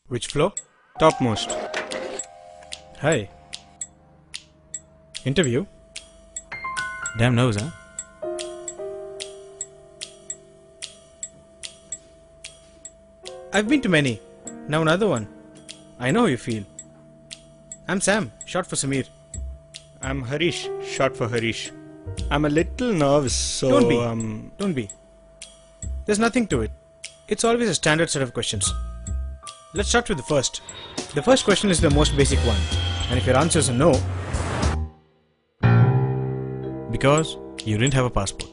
Which floor? Topmost. Hi. Interview? Damn nose, huh? I've been to many. Now another one. I know how you feel. I'm Sam, short for Samir. I'm Harish, short for Harish. I'm a little nervous, so... Don't be. There's nothing to it. It's always a standard set of questions. Let's start with the first. The first question is the most basic one. And if your answer is no... because you didn't have a passport.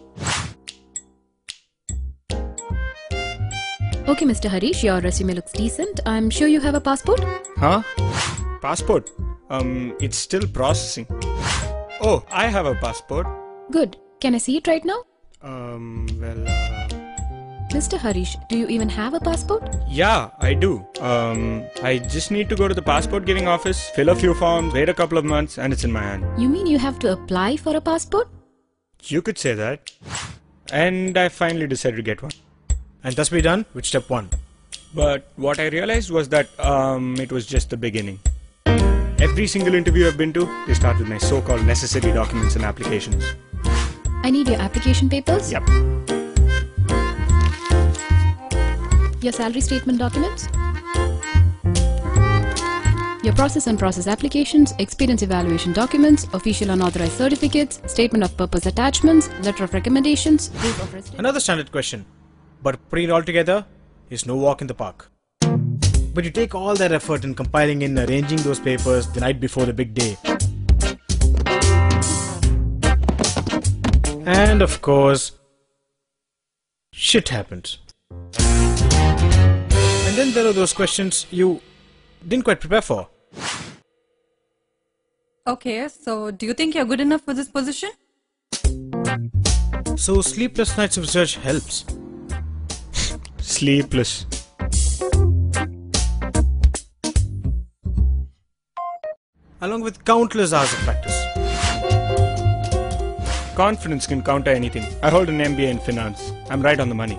Okay, Mr. Harish, your resume looks decent. I'm sure you have a passport? Huh? Passport? It's still processing. Oh, I have a passport. Good. Can I see it right now? Mr. Harish, do you even have a passport? Yeah, I do. I just need to go to the passport giving office, fill a few forms, wait a couple of months, and it's in my hand. You mean you have to apply for a passport? You could say that. And I finally decided to get one. And thus be done with step 1. But what I realized was that it was just the beginning. Every single interview I've been to, they start with my so-called necessary documents and applications. I need your application papers. Yep. Your salary statement documents. Your process and process applications, experience evaluation documents, official unauthorized certificates, statement of purpose attachments, letter of recommendations, proof of residence. Another standard question. But putting it all together is no walk in the park. But you take all that effort in compiling and arranging those papers the night before the big day. And of course, shit happens. And then there are those questions you didn't quite prepare for. Okay, so do you think you're good enough for this position? So sleepless nights of research helps. Sleepless. Along with countless hours of practice. Confidence can counter anything. I hold an MBA in finance. I'm right on the money.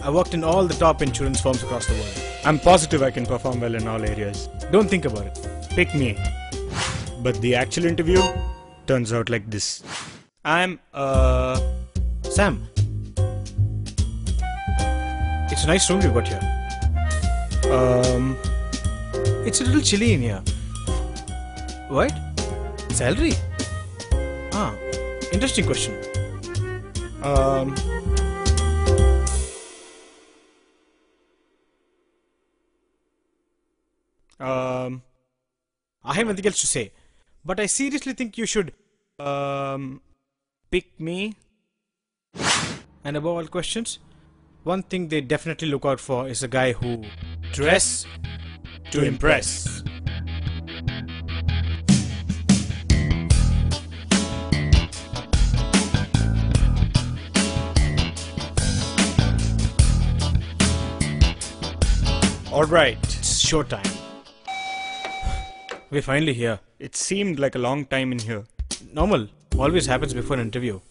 I worked in all the top insurance firms across the world. I'm positive I can perform well in all areas. Don't think about it. Pick me. But the actual interview turns out like this. I'm Sam. It's a nice room you've got here. It's a little chilly in here. What? Salary? Ah, interesting question. I have nothing else to say, but I seriously think you should pick me. And above all questions, one thing they definitely look out for is a guy who dress to impress. Alright. It's showtime. We're finally here. It seemed like a long time in here. Normal. Always happens before an interview.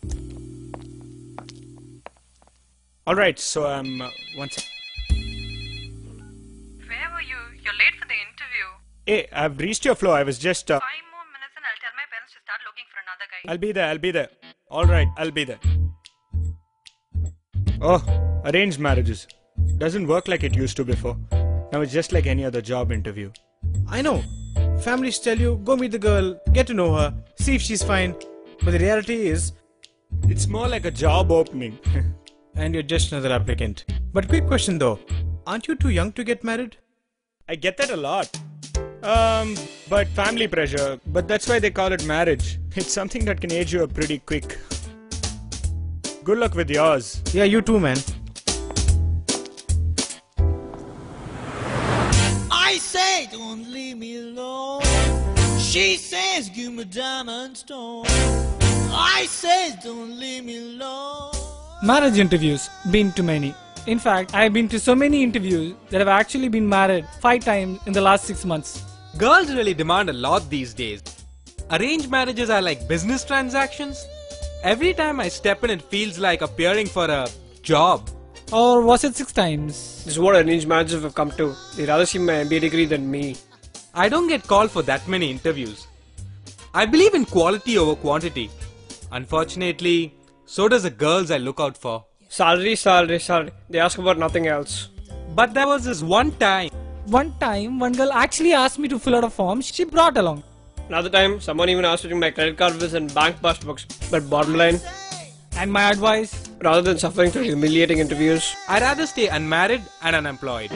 Alright, so one sec. Where were you? You're late for the interview. Hey, I've reached your floor. I was just 5 more minutes and I'll tell my parents to start looking for another guy. I'll be there. Alright, I'll be there. Oh, arranged marriages. Doesn't work like it used to before. Now it's just like any other job interview. I know. Families tell you, go meet the girl, get to know her, see if she's fine. But the reality is, it's more like a job opening. And you're just another applicant. But quick question though, aren't you too young to get married? I get that a lot. But family pressure. But that's why they call it marriage. It's something that can age you up pretty quick. Good luck with yours. Yeah, you too, man. I say, don't leave me alone. She says, give me diamond stone. I say, don't leave me alone. Marriage interviews, been to many. In fact, I have been to so many interviews that I've actually been married 5 times in the last 6 months. Girls really demand a lot these days. Arranged marriages are like business transactions. Every time I step in, it feels like appearing for a job. Or was it 6 times? This is what arranged marriages have come to. They'd rather see my MBA degree than me. I don't get called for that many interviews. I believe in quality over quantity. Unfortunately, so does the girls I look out for. Salary, salary, salary. They ask about nothing else. But there was this one time. One time, one girl actually asked me to fill out a form she brought along. Another time, someone even asked me to bring my credit card bills and bank passbooks. But bottom line, And my advice? rather than suffering through humiliating interviews, I'd rather stay unmarried and unemployed.